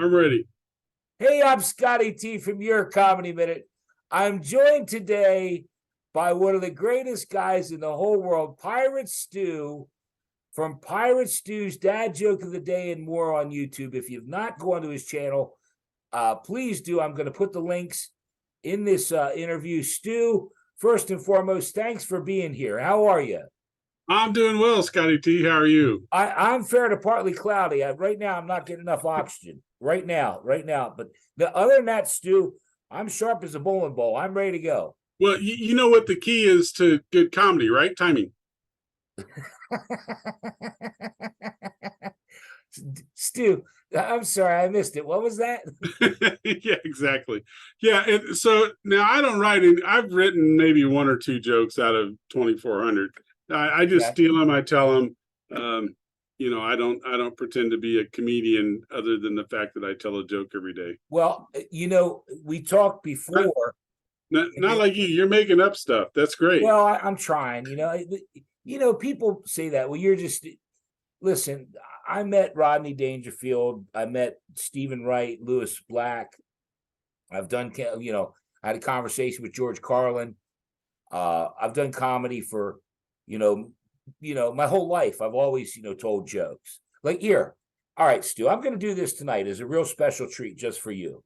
I'm ready. Hey, I'm Scotty T from Your Comedy Minute. I'm joined today by one of the greatest guys in the whole world, Pirate Stew, from Pirate Stew's Dad Joke of the Day and more on YouTube. If you've not gone to his channel, please do. I'm going to put the links in this interview. Stew, first and foremost, thanks for being here. How are you? I'm doing well, Scotty T. How are you? I'm fair to partly cloudy. Right now, I'm not getting enough oxygen. Right now. But other than that, Stu, I'm sharp as a bowling ball. I'm ready to go. Well, you know what the key is to good comedy, right? Timing. Stu, I'm sorry, I missed it. What was that? Yeah, exactly. Yeah, and so now I don't write in. I've written maybe one or two jokes out of 2,400. I just steal them. I tell them. I don't pretend to be a comedian other than the fact that I tell a joke every day. Well, we talked before. Not like you. You're making up stuff. That's great. Well, I'm trying. People say that. Well, you're just listen. I met Rodney Dangerfield. I met Stephen Wright, Lewis Black. I've done. I had a conversation with George Carlin. I've done comedy for, my whole life. I've always, told jokes. Like here. All right, Stu, I'm going to do this tonight as a real special treat just for you.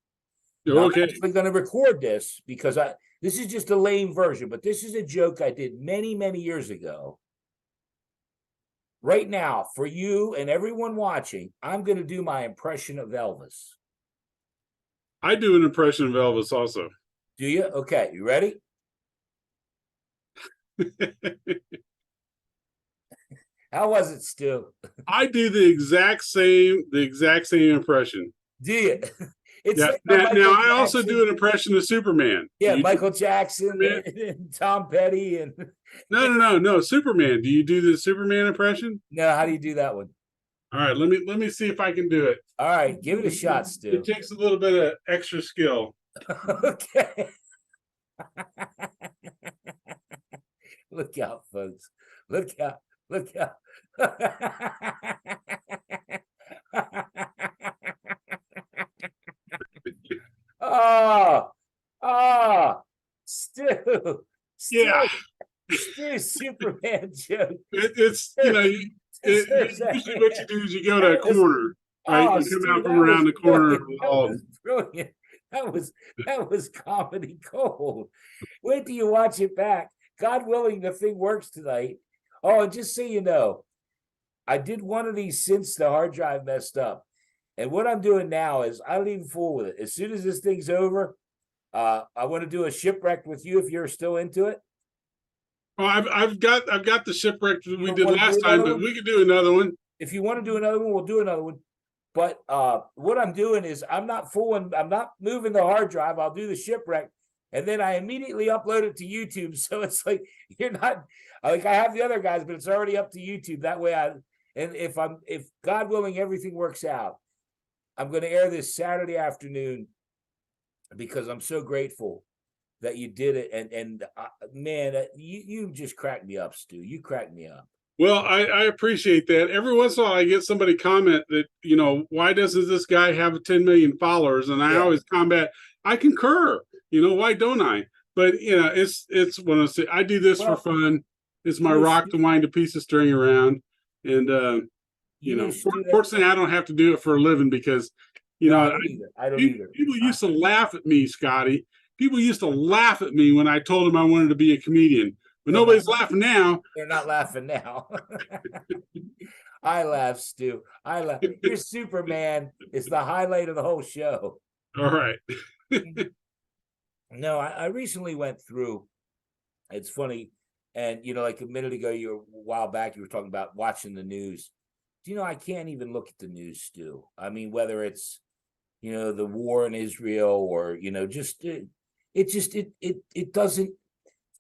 Now, okay. I'm actually going to record this because this is just a lame version, but this is a joke I did many, many years ago. Right now, for you and everyone watching, I'm going to do my impression of Elvis. I do an impression of Elvis also. Do you? Okay, you ready? How was it, Stu? I do the exact same impression. Do you? It's yeah. Now I also do an impression of Superman. Yeah, Michael Jackson and Tom Petty and No. Superman. Do you do the Superman impression? No, how do you do that one? All right, let me see if I can do it. All right, give it a shot, Stu. It takes a little bit of extra skill. Okay. Look out, folks. Look out. Stu. Yeah. Stu, Superman joke. It's usually what you do is you go to a corner, right? You come out from around the corner of the wall. That was brilliant. That was comedy gold. Wait till you watch it back. God willing, the thing works tonight. Oh, and just so you know, I did one of these since the hard drive messed up. And what I'm doing now is I don't even fool with it. As soon as this thing's over, I want to do a shipwreck with you if you're still into it. Oh, I've got the shipwreck that we did last time, but we could do another one. If you want to do another one, we'll do another one. But what I'm doing is I'm not moving the hard drive. I'll do the shipwreck, and then I immediately upload it to YouTube. So it's like you're not like I have the other guys, but it's already up to YouTube. That way if God willing everything works out, I'm going to air this Saturday afternoon because I'm so grateful that you did it. And man, you just cracked me up, Stu. You cracked me up. Well, I appreciate that. Every once in a while, I get somebody comment that, why doesn't this guy have 10 million followers? And I always combat, I concur. Why don't I? But, it's one of those, I do this for fun. It's my rock to wind a piece of string around. And, fortunately, I don't have to do it for a living because, I don't either. People used to laugh at me, Scotty. People used to laugh at me when I told them I wanted to be a comedian. But nobody's laughing now. They're not laughing now. I laugh, Stu. I laugh. Your Superman is the highlight of the whole show. All right. No, I recently went through. It's funny, and like a minute ago, a while back, you were talking about watching the news. I can't even look at the news, Stu. I mean, whether it's the war in Israel or it doesn't.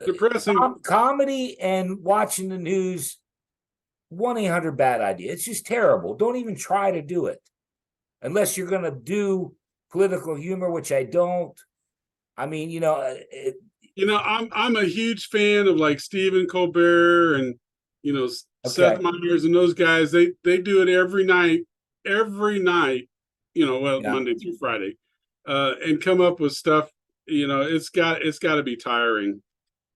Depressing. Comedy and watching the news, 1-800 bad idea. It's just terrible. Don't even try to do it unless you're going to do political humor, which I don't. I mean, I'm a huge fan of like Stephen Colbert and Seth Meyers and those guys. They do it every night. well, Yeah. Monday through Friday, and come up with stuff. It's got to be tiring.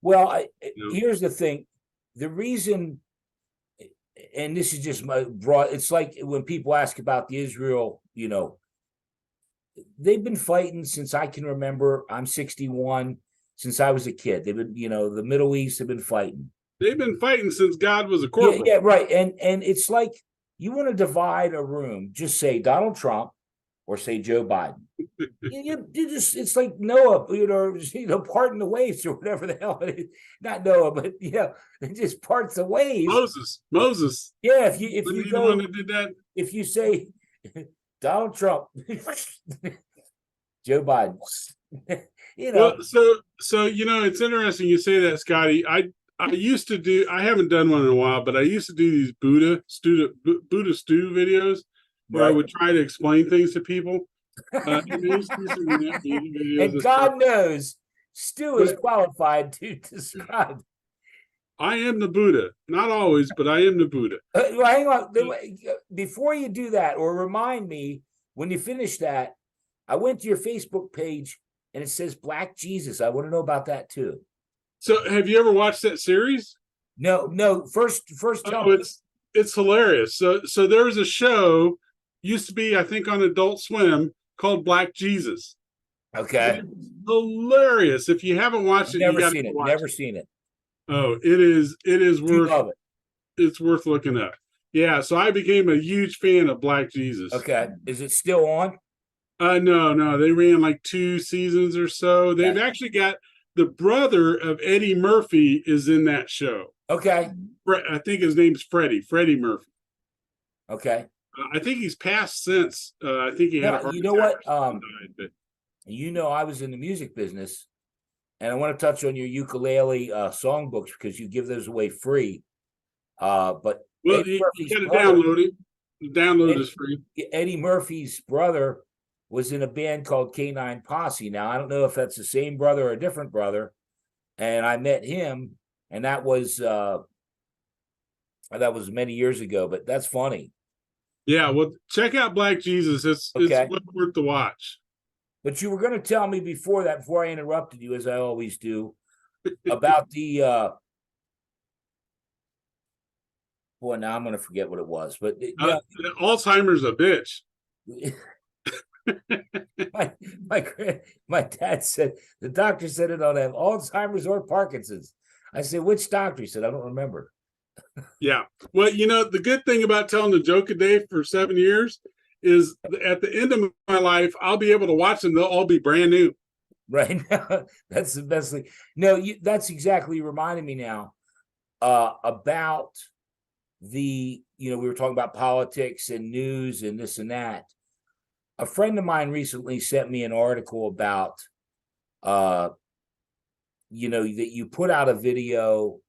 Well, You know? here's the thing. The reason, and this is just my broad, it's like when people ask about the Israel, they've been fighting since I can remember. I'm 61, since I was a kid. They've been, the Middle East have been fighting. They've been fighting since God was a Yeah, corporal. yeah, right. And it's like you want to divide a room, just say Donald Trump or say Joe Biden. you just, it's like Noah, parting the waves or whatever the hell it is. Not Noah, but it just parts the waves. Moses. Yeah, if you Wasn't he the go, one that did that? if you say Donald Trump, Joe Biden, Well, so it's interesting you say that, Scotty. I used to do. I haven't done one in a while, but I used to do these Buddha stew videos where I right? would try to explain things to people. And I used to do some music videos And and stuff. God knows, Stu is But qualified to describe. I am the Buddha. Not always, but I am the Buddha. Well, hang on. Before you do that, or remind me when you finish that, I went to your Facebook page and it says Black Jesus. I want to know about that too. So, have you ever watched that series? No. First, tell Oh, me. it's hilarious. So there was a show used to be, I think, on Adult Swim called Black Jesus. Okay. It's hilarious. If you haven't watched it, you Never got seen to it. watch Never it. seen it. Oh, it is Do you worth love it? it's worth looking up. Yeah, so I became a huge fan of Black Jesus. Okay. Is it still on? No, they ran like 2 seasons or so. They've Okay. actually got the brother of Eddie Murphy is in that show. Okay. I think his name's Freddie Murphy. Okay. I think he's passed since. I think he had a heart You know attack what? or something and died, I was in the music business, and I want to touch on your ukulele songbooks because you give those away free. But well, Eddie you Murphy's got to brother, download it. The download Eddie, is free. Eddie Murphy's brother was in a band called K9 Posse. Now, I don't know if that's the same brother or a different brother. And I met him, and that was many years ago, but that's funny. Yeah, well, check out Black Jesus. It's Okay. well worth the watch. But you were going to tell me before I interrupted you, as I always do, about the boy, now I'm going to forget what it was, but Alzheimer's a bitch. my dad said the doctor said it ought to have Alzheimer's or Parkinson's. I said, which doctor? He said, I don't remember. Yeah. Well, the good thing about telling the joke a day for 7 years is at the end of my life, I'll be able to watch them. They'll all be brand new. Right now, that's the best thing. No, that's exactly reminding me now about the, we were talking about politics and news and this and that. A friend of mine recently sent me an article about, that you put out a video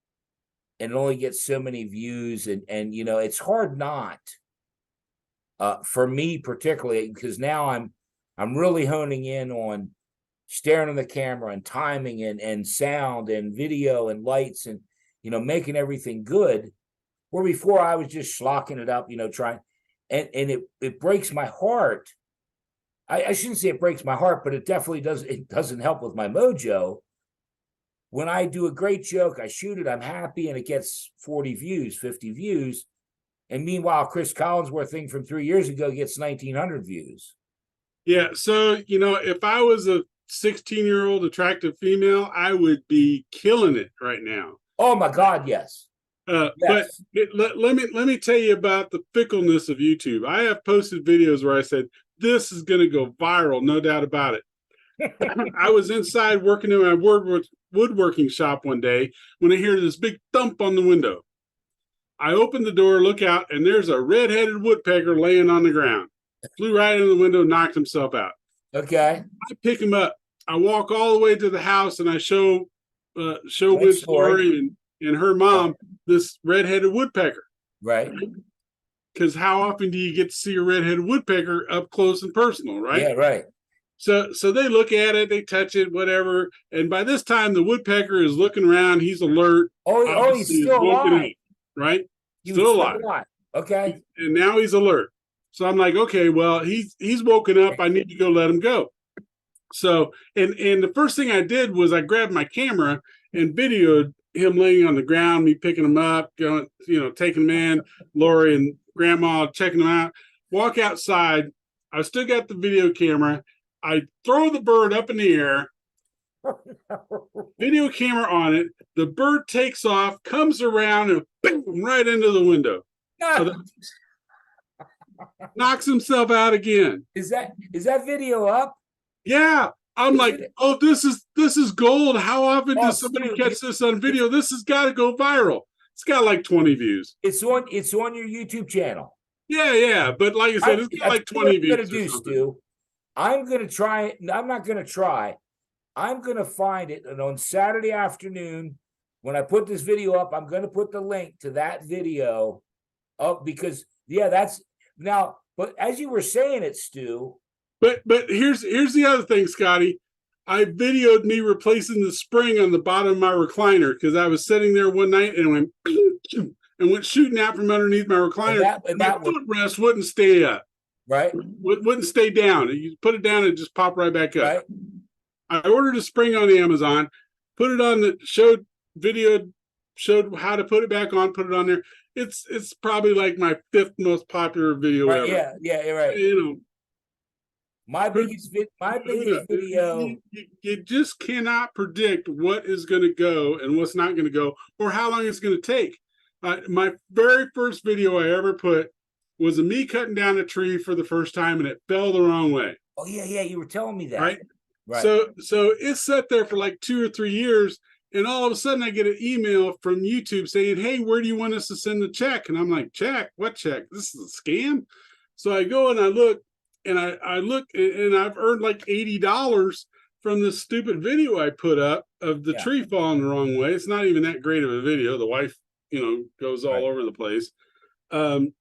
and it only gets so many views, and it's hard not, for me particularly, because now I'm really honing in on staring at the camera and timing and sound and video and lights and making everything good. Where before I was just schlocking it up, trying, and it breaks my heart. I shouldn't say it breaks my heart, but it definitely does. It doesn't help with my mojo. When I do a great joke, I shoot it, I'm happy, and it gets 40 views, 50 views. And meanwhile, Chris Collinsworth thing from 3 years ago gets 1,900 views. Yeah. So, if I was a 16-year-old attractive female, I would be killing it right now. Oh my God, yes. Yes. But let me tell you about the fickleness of YouTube. I have posted videos where I said, this is going to go viral, no doubt about it. I was inside working in my woodworking shop one day when I hear this big thump on the window. I open the door, look out, and there's a red-headed woodpecker laying on the ground. Flew right in the window, knocked himself out. Okay. I pick him up. I walk all the way to the house, and I show Story and her mom this red-headed woodpecker. Right. Because how often do you get to see a red-headed woodpecker up close and personal, right? Yeah, right. So they look at it, they touch it, whatever. And by this time, the woodpecker is looking around. He's alert. He's still alive. Right? He Still alive. Okay. And now he's alert. So I'm like, okay, well, he's woken up. I need to go let him go. So, and the first thing I did was I grabbed my camera and videoed him laying on the ground, me picking him up, going, taking him in, Lori and grandma checking him out, walk outside. I still got the video camera. I throw the bird up in the air, video camera on it. The bird takes off, comes around, and boom, right into the window. Knocks himself out again. Is that video up? Yeah. I'm like, oh, this is gold. How often does somebody catch this on video? This has got to go viral. It's got like 20 views. It's on your YouTube channel. Yeah. But like I said, it's got like 20 views. Stu, I'm gonna try. I'm not gonna try. I'm gonna find it, and on Saturday afternoon, when I put this video up, I'm gonna put the link to that video up because that's now. But as you were saying it, Stu. But here's the other thing, Scotty. I videoed me replacing the spring on the bottom of my recliner because I was sitting there one night and went shooting out from underneath my recliner. And my footrest wouldn't stay up. Right. Wouldn't stay down. You put it down and just pop right back up. Right. I ordered a spring on Amazon, put it on showed how to put it back on, put it on there. It's probably like my 5th most popular video ever. Yeah, right. My biggest video. You just cannot predict what is going to go and what's not going to go, or how long it's going to take. My very first video I ever put was of me cutting down a tree for the first time, and it fell the wrong way. Oh yeah, you were telling me that. Right. So it sat there for like 2 or 3 years, and all of a sudden I get an email from YouTube saying, "Hey, where do you want us to send the check?" And I'm like, "Check? What check? This is a scam." So I go and I look. And I look, and I've earned like $80 from this stupid video I put up of the tree falling the wrong way. It's not even that great of a video. The wife, goes all over the place when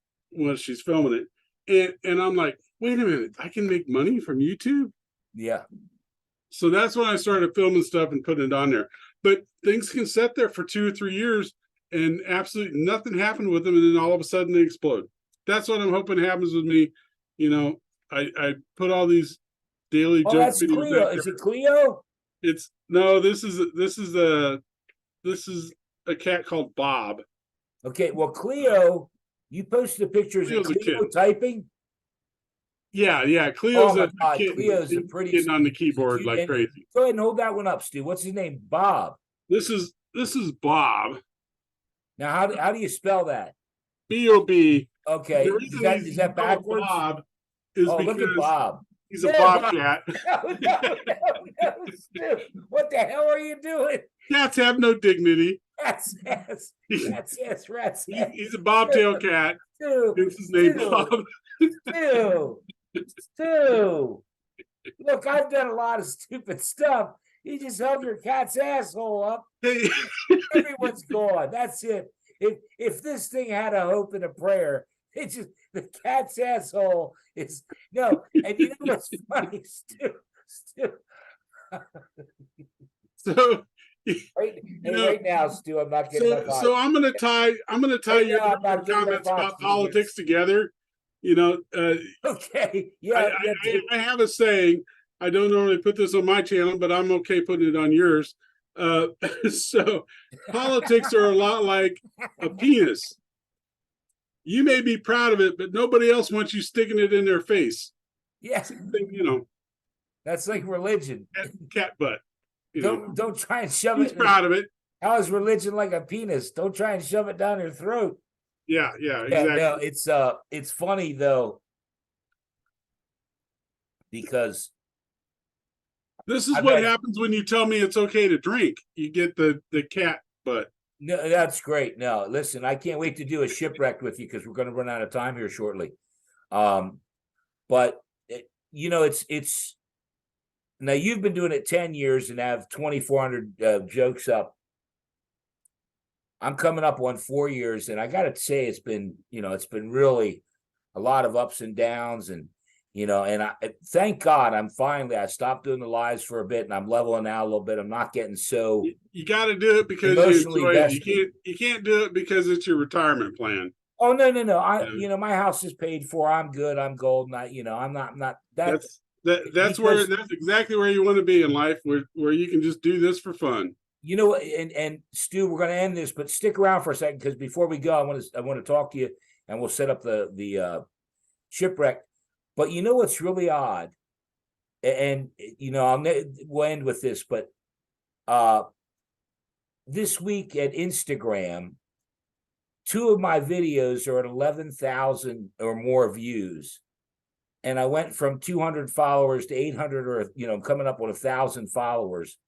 she's filming it. And I'm like, wait a minute, I can make money from YouTube? Yeah. So that's when I started filming stuff and putting it on there. But things can sit there for 2 or 3 years and absolutely nothing happened with them. And then all of a sudden they explode. That's what I'm hoping happens with me. I put all these daily junk that's videos. Cleo. Is it Cleo? This is a cat called Bob. Okay, well, Cleo, you posted pictures of Cleo typing. Yeah. Cleo's Cleo's a pretty getting on the keyboard like crazy. Go ahead and hold that one up, Stu. What's his name? Bob. This is Bob. Now, how do you spell that? B-O-B. Okay, is that backwards? Bob is because look at Bob. He's a bobcat. No, what the hell are you doing? Cats have no dignity. Rat's ass. He's a bobtail cat. This is his name, Bob. Stu. Look, I've done a lot of stupid stuff. You just held your cat's asshole up. Hey. Everyone's gone. That's it. If this thing had a hope and a prayer, it's just the cat's asshole is no. And you know what's funny, Stu? So right now, Stu, I'm not getting my so I'm gonna tie your comments about politics together. Okay. Yeah. I have a saying. I don't normally put this on my channel, but I'm okay putting it on yours. So politics are a lot like a penis. You may be proud of it, but nobody else wants you sticking it in their face. Yes. That's like religion. Cat butt. Don't try and shove it. He's proud of it. How is religion like a penis? Don't try and shove it down your throat. Yeah, exactly. No, it's funny though, because this is what happens when you tell me it's okay to drink. You get the cat butt. No, that's great. No, listen, I can't wait to do a shipwreck with you because we're going to run out of time here shortly. But it's now you've been doing it 10 years and have 2,400 jokes up. I'm coming up on 4 years, and I got to say it's been really a lot of ups and downs, and and I thank God I stopped doing the lives for a bit, and I'm leveling out a little bit. I'm not getting so. You got to do it because you enjoy it. You can't do it because it's your retirement plan. Oh no. Yeah. My house is paid for. I'm good. I'm golden. I'm not that That's where because that's exactly where you want to be in life, where you can just do this for fun. and Stu, we're going to end this, but stick around for a second because before we go, I want to talk to you, and we'll set up the shipwreck. But you know what's really odd, and we'll end with this, but this week at Instagram, two of my videos are at 11,000 or more views. And I went from 200 followers to 800, or, coming up with 1,000 followers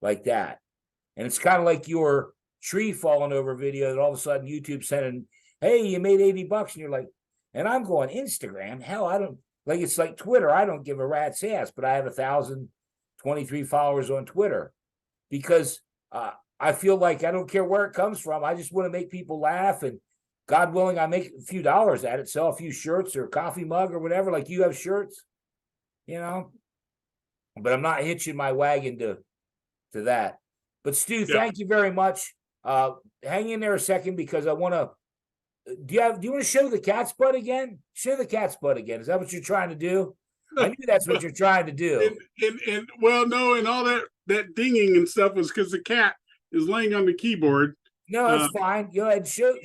like that. And it's kind of like your tree falling over video that all of a sudden YouTube sending, hey, you made $80. And you're like, and I'm going, Instagram? Hell, I don't, like, it's like Twitter. I don't give a rat's ass, but I have 1,023 followers on Twitter because I feel like I don't care where it comes from. I just want to make people laugh, and God willing, I make a few dollars at it, sell a few shirts or a coffee mug or whatever. Like you have shirts, but I'm not hitching my wagon to that. But Stu, Yeah. thank you very much. Hang in there a second because I want to. Do you want to show the cat's butt again? Show the cat's butt again. Is that what you're trying to do? I knew that's what you're trying to do. And well, no, and all that dinging and stuff was because the cat is laying on the keyboard. No, it's fine. Go ahead. Show.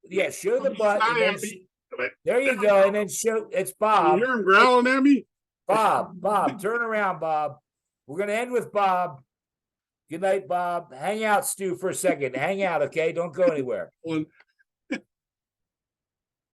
Yeah, show the butt. And then there you go. And then show. It's Bob. You hear him growling at me? Bob, turn around, Bob. We're gonna end with Bob. Good night, Bob. Hang out, Stu, for a second. Hang out, okay? Don't go anywhere. Well,